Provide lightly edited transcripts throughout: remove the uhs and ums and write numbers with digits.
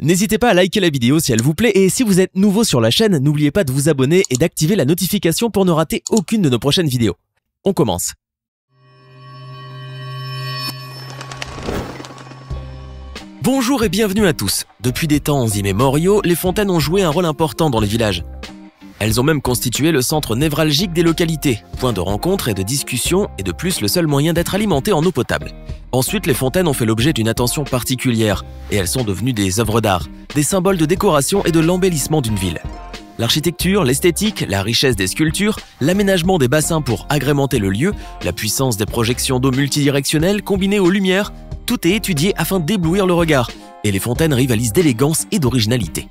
N'hésitez pas à liker la vidéo si elle vous plaît et si vous êtes nouveau sur la chaîne, n'oubliez pas de vous abonner et d'activer la notification pour ne rater aucune de nos prochaines vidéos. On commence. Bonjour et bienvenue à tous. Depuis des temps immémoriaux, les fontaines ont joué un rôle important dans les villages. Elles ont même constitué le centre névralgique des localités, point de rencontre et de discussion et de plus le seul moyen d'être alimenté en eau potable. Ensuite, les fontaines ont fait l'objet d'une attention particulière et elles sont devenues des œuvres d'art, des symboles de décoration et de l'embellissement d'une ville. L'architecture, l'esthétique, la richesse des sculptures, l'aménagement des bassins pour agrémenter le lieu, la puissance des projections d'eau multidirectionnelles combinées aux lumières, tout est étudié afin d'éblouir le regard et les fontaines rivalisent d'élégance et d'originalité.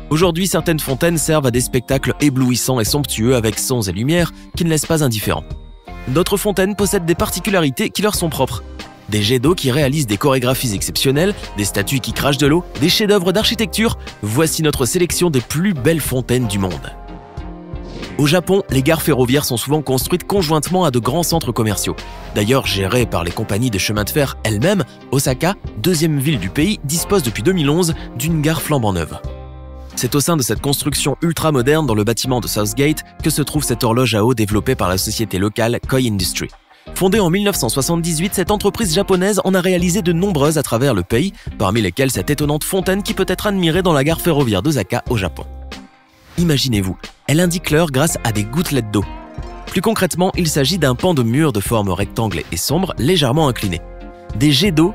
Aujourd'hui, certaines fontaines servent à des spectacles éblouissants et somptueux avec sons et lumières qui ne laissent pas indifférents. D'autres fontaines possèdent des particularités qui leur sont propres. Des jets d'eau qui réalisent des chorégraphies exceptionnelles, des statues qui crachent de l'eau, des chefs-d'œuvre d'architecture, voici notre sélection des plus belles fontaines du monde. Au Japon, les gares ferroviaires sont souvent construites conjointement à de grands centres commerciaux. D'ailleurs, gérées par les compagnies de chemin de fer elles-mêmes, Osaka, deuxième ville du pays, dispose depuis 2011 d'une gare flambant neuve. C'est au sein de cette construction ultra-moderne dans le bâtiment de Southgate que se trouve cette horloge à eau développée par la société locale Koi Industry. Fondée en 1978, cette entreprise japonaise en a réalisé de nombreuses à travers le pays, parmi lesquelles cette étonnante fontaine qui peut être admirée dans la gare ferroviaire d'Osaka au Japon. Imaginez-vous, elle indique l'heure grâce à des gouttelettes d'eau. Plus concrètement, il s'agit d'un pan de mur de forme rectangle et sombre, légèrement incliné. Des jets d'eau,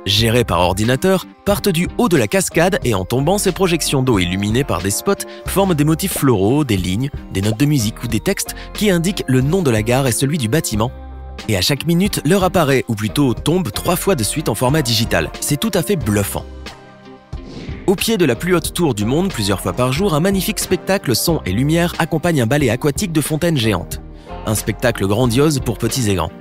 gérés par ordinateur, partent du haut de la cascade et en tombant, ces projections d'eau illuminées par des spots forment des motifs floraux, des lignes, des notes de musique ou des textes qui indiquent le nom de la gare et celui du bâtiment. Et à chaque minute, l'heure apparaît, ou plutôt tombe 3 fois de suite en format digital. C'est tout à fait bluffant. Au pied de la plus haute tour du monde, plusieurs fois par jour, un magnifique spectacle son et lumière accompagne un ballet aquatique de fontaines géantes. Un spectacle grandiose pour petits et grands.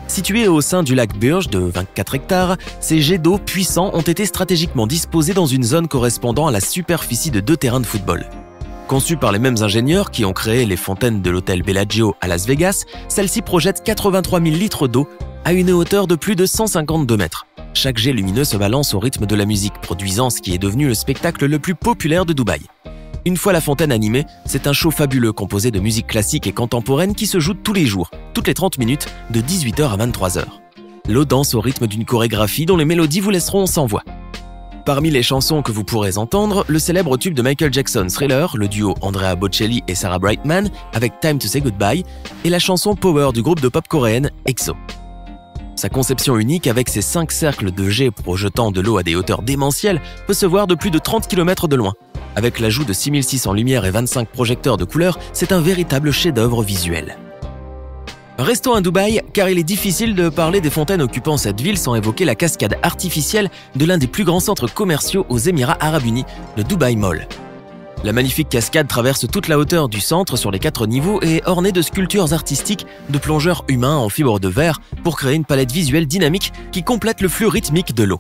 Situés au sein du lac Burge de 24 hectares, ces jets d'eau puissants ont été stratégiquement disposés dans une zone correspondant à la superficie de 2 terrains de football. Conçues par les mêmes ingénieurs qui ont créé les fontaines de l'hôtel Bellagio à Las Vegas, celles-ci projettent 83 000 litres d'eau à une hauteur de plus de 152 mètres. Chaque jet lumineux se balance au rythme de la musique, produisant ce qui est devenu le spectacle le plus populaire de Dubaï. Une fois la fontaine animée, c'est un show fabuleux composé de musique classique et contemporaine qui se joue tous les jours, toutes les 30 minutes, de 18h à 23h. L'eau danse au rythme d'une chorégraphie dont les mélodies vous laisseront sans voix. Parmi les chansons que vous pourrez entendre, le célèbre tube de Michael Jackson, Thriller, le duo Andrea Bocelli et Sarah Brightman avec Time to Say Goodbye, et la chanson Power du groupe de pop coréenne EXO. Sa conception unique avec ses 5 cercles de jets projetant de l'eau à des hauteurs démentielles peut se voir de plus de 30 km de loin. Avec l'ajout de 6600 lumières et 25 projecteurs de couleurs, c'est un véritable chef-d'œuvre visuel. Restons à Dubaï, car il est difficile de parler des fontaines occupant cette ville sans évoquer la cascade artificielle de l'un des plus grands centres commerciaux aux Émirats Arabes Unis, le Dubai Mall. La magnifique cascade traverse toute la hauteur du centre sur les 4 niveaux et est ornée de sculptures artistiques de plongeurs humains en fibre de verre pour créer une palette visuelle dynamique qui complète le flux rythmique de l'eau.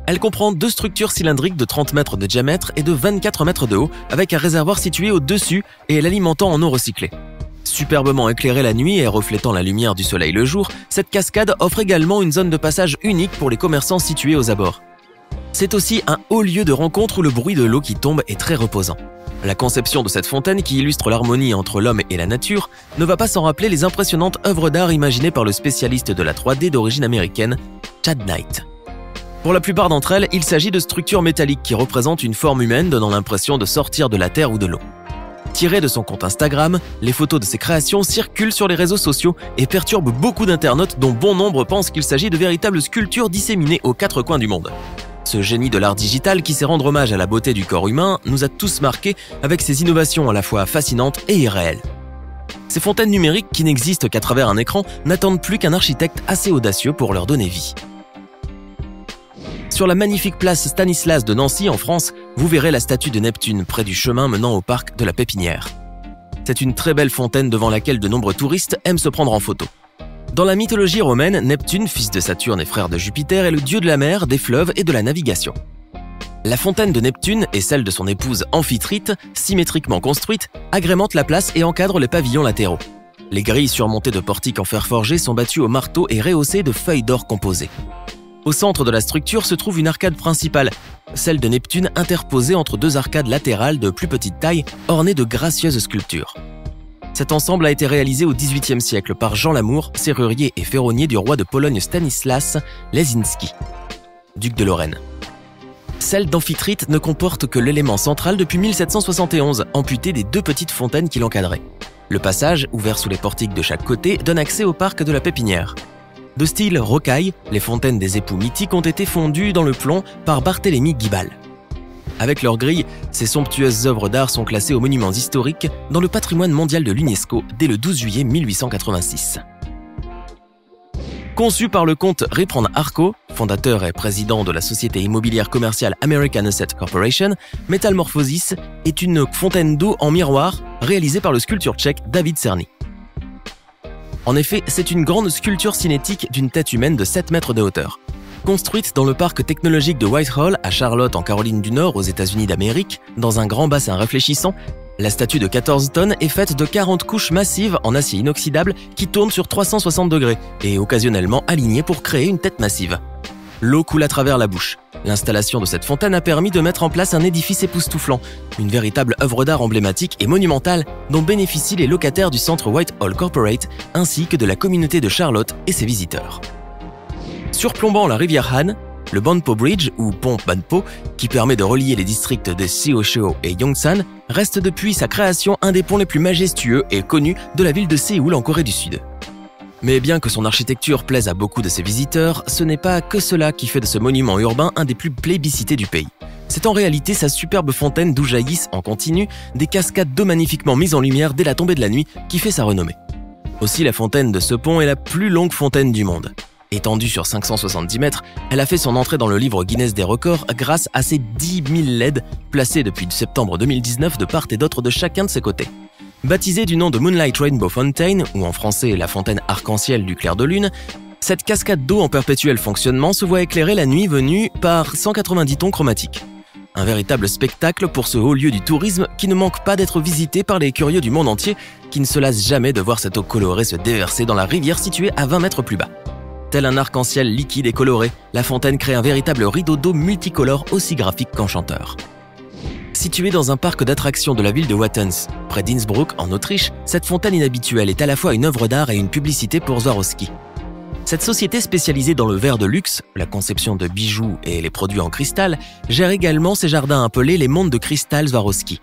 Elle comprend 2 structures cylindriques de 30 mètres de diamètre et de 24 mètres de haut, avec un réservoir situé au-dessus et l'alimentant en eau recyclée. Superbement éclairée la nuit et reflétant la lumière du soleil le jour, cette cascade offre également une zone de passage unique pour les commerçants situés aux abords. C'est aussi un haut lieu de rencontre où le bruit de l'eau qui tombe est très reposant. La conception de cette fontaine, qui illustre l'harmonie entre l'homme et la nature, ne va pas sans rappeler les impressionnantes œuvres d'art imaginées par le spécialiste de la 3D d'origine américaine, Chad Knight. Pour la plupart d'entre elles, il s'agit de structures métalliques qui représentent une forme humaine donnant l'impression de sortir de la terre ou de l'eau. Tirées de son compte Instagram, les photos de ses créations circulent sur les réseaux sociaux et perturbent beaucoup d'internautes dont bon nombre pensent qu'il s'agit de véritables sculptures disséminées aux 4 coins du monde. Ce génie de l'art digital qui sait rendre hommage à la beauté du corps humain nous a tous marqués avec ses innovations à la fois fascinantes et irréelles. Ces fontaines numériques qui n'existent qu'à travers un écran n'attendent plus qu'un architecte assez audacieux pour leur donner vie. Sur la magnifique place Stanislas de Nancy en France, vous verrez la statue de Neptune près du chemin menant au parc de la Pépinière. C'est une très belle fontaine devant laquelle de nombreux touristes aiment se prendre en photo. Dans la mythologie romaine, Neptune, fils de Saturne et frère de Jupiter, est le dieu de la mer, des fleuves et de la navigation. La fontaine de Neptune et celle de son épouse Amphitrite, symétriquement construites, agrémentent la place et encadrent les pavillons latéraux. Les grilles surmontées de portiques en fer forgé sont battues au marteau et rehaussées de feuilles d'or composées. Au centre de la structure se trouve une arcade principale, celle de Neptune interposée entre deux arcades latérales de plus petite taille, ornées de gracieuses sculptures. Cet ensemble a été réalisé au XVIIIe siècle par Jean Lamour, serrurier et ferronnier du roi de Pologne Stanislas Leśnicki, duc de Lorraine. Celle d'Amphitrite ne comporte que l'élément central depuis 1771, amputé des deux petites fontaines qui l'encadraient. Le passage, ouvert sous les portiques de chaque côté, donne accès au parc de la Pépinière. De style rocaille, les fontaines des époux mythiques ont été fondues dans le plomb par Barthélemy Guibal. Avec leurs grilles, ces somptueuses œuvres d'art sont classées aux monuments historiques dans le patrimoine mondial de l'UNESCO dès le 12 juillet 1886. Conçu par le comte Riprand Arco, fondateur et président de la société immobilière commerciale American Asset Corporation, Metamorphosis est une fontaine d'eau en miroir réalisée par le sculpteur tchèque David Černý. En effet, c'est une grande sculpture cinétique d'une tête humaine de 7 mètres de hauteur. Construite dans le parc technologique de Whitehall à Charlotte en Caroline du Nord aux États-Unis d'Amérique, dans un grand bassin réfléchissant, la statue de 14 tonnes est faite de 40 couches massives en acier inoxydable qui tournent sur 360 degrés et occasionnellement alignées pour créer une tête massive. L'eau coule à travers la bouche. L'installation de cette fontaine a permis de mettre en place un édifice époustouflant, une véritable œuvre d'art emblématique et monumentale dont bénéficient les locataires du centre Whitehall Corporate ainsi que de la communauté de Charlotte et ses visiteurs. Surplombant la rivière Han, le Banpo Bridge, ou pont Banpo, qui permet de relier les districts de Seocho et Yongsan, reste depuis sa création un des ponts les plus majestueux et connus de la ville de Séoul en Corée du Sud. Mais bien que son architecture plaise à beaucoup de ses visiteurs, ce n'est pas que cela qui fait de ce monument urbain un des plus plébiscités du pays. C'est en réalité sa superbe fontaine d'où jaillissent en continu des cascades d'eau magnifiquement mises en lumière dès la tombée de la nuit qui fait sa renommée. Aussi, la fontaine de ce pont est la plus longue fontaine du monde. Étendue sur 570 mètres, elle a fait son entrée dans le livre Guinness des records grâce à ses 10 000 LED placés depuis septembre 2019 de part et d'autre de chacun de ses côtés. Baptisée du nom de Moonlight Rainbow Fountain, ou en français la fontaine arc-en-ciel du clair de lune, cette cascade d'eau en perpétuel fonctionnement se voit éclairée la nuit venue par 190 tons chromatiques. Un véritable spectacle pour ce haut lieu du tourisme qui ne manque pas d'être visité par les curieux du monde entier qui ne se lassent jamais de voir cette eau colorée se déverser dans la rivière située à 20 mètres plus bas. Tel un arc-en-ciel liquide et coloré, la fontaine crée un véritable rideau d'eau multicolore aussi graphique qu'enchanteur. Située dans un parc d'attractions de la ville de Wattens, près d'Innsbruck en Autriche, cette fontaine inhabituelle est à la fois une œuvre d'art et une publicité pour Swarovski. Cette société spécialisée dans le verre de luxe, la conception de bijoux et les produits en cristal, gère également ses jardins appelés les mondes de cristal Swarovski.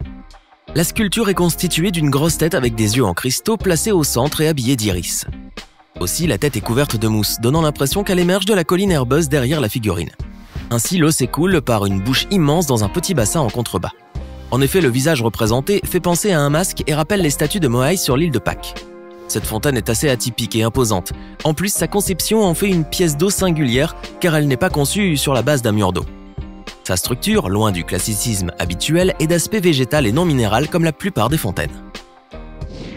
La sculpture est constituée d'une grosse tête avec des yeux en cristaux placés au centre et habillés d'iris. Aussi, la tête est couverte de mousse, donnant l'impression qu'elle émerge de la colline herbeuse derrière la figurine. Ainsi, l'eau s'écoule par une bouche immense dans un petit bassin en contrebas. En effet, le visage représenté fait penser à un masque et rappelle les statues de Moai sur l'île de Pâques. Cette fontaine est assez atypique et imposante. En plus, sa conception en fait une pièce d'eau singulière car elle n'est pas conçue sur la base d'un mur d'eau. Sa structure, loin du classicisme habituel, est d'aspect végétal et non minéral comme la plupart des fontaines.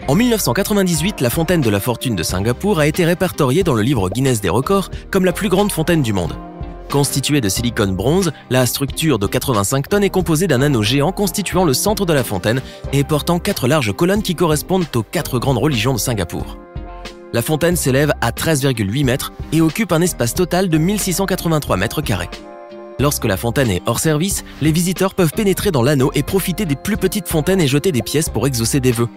En 1998, la fontaine de la fortune de Singapour a été répertoriée dans le livre Guinness des records comme la plus grande fontaine du monde. Constituée de silicone bronze, la structure de 85 tonnes est composée d'un anneau géant constituant le centre de la fontaine et portant 4 larges colonnes qui correspondent aux 4 grandes religions de Singapour. La fontaine s'élève à 13,8 mètres et occupe un espace total de 1683 mètres carrés. Lorsque la fontaine est hors service, les visiteurs peuvent pénétrer dans l'anneau et profiter des plus petites fontaines et jeter des pièces pour exaucer des vœux.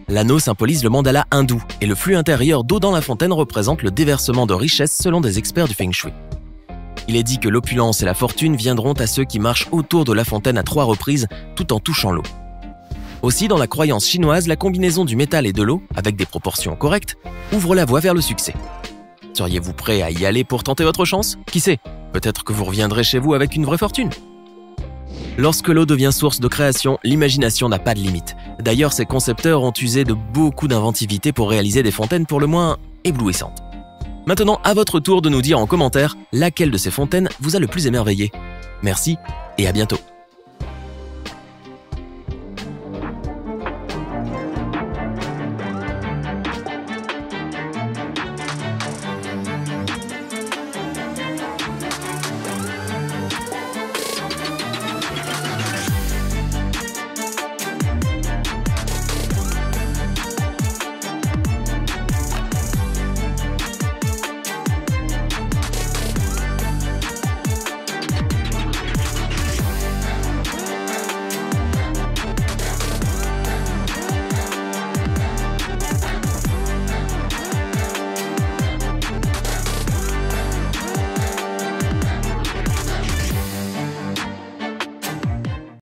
L'anneau symbolise le mandala hindou et le flux intérieur d'eau dans la fontaine représente le déversement de richesses selon des experts du Feng Shui. Il est dit que l'opulence et la fortune viendront à ceux qui marchent autour de la fontaine à 3 reprises tout en touchant l'eau. Aussi, dans la croyance chinoise, la combinaison du métal et de l'eau, avec des proportions correctes, ouvre la voie vers le succès. Seriez-vous prêt à y aller pour tenter votre chance? Qui sait? Peut-être que vous reviendrez chez vous avec une vraie fortune. Lorsque l'eau devient source de création, l'imagination n'a pas de limite. D'ailleurs, ses concepteurs ont usé de beaucoup d'inventivité pour réaliser des fontaines pour le moins éblouissantes. Maintenant, à votre tour de nous dire en commentaire laquelle de ces fontaines vous a le plus émerveillé. Merci et à bientôt.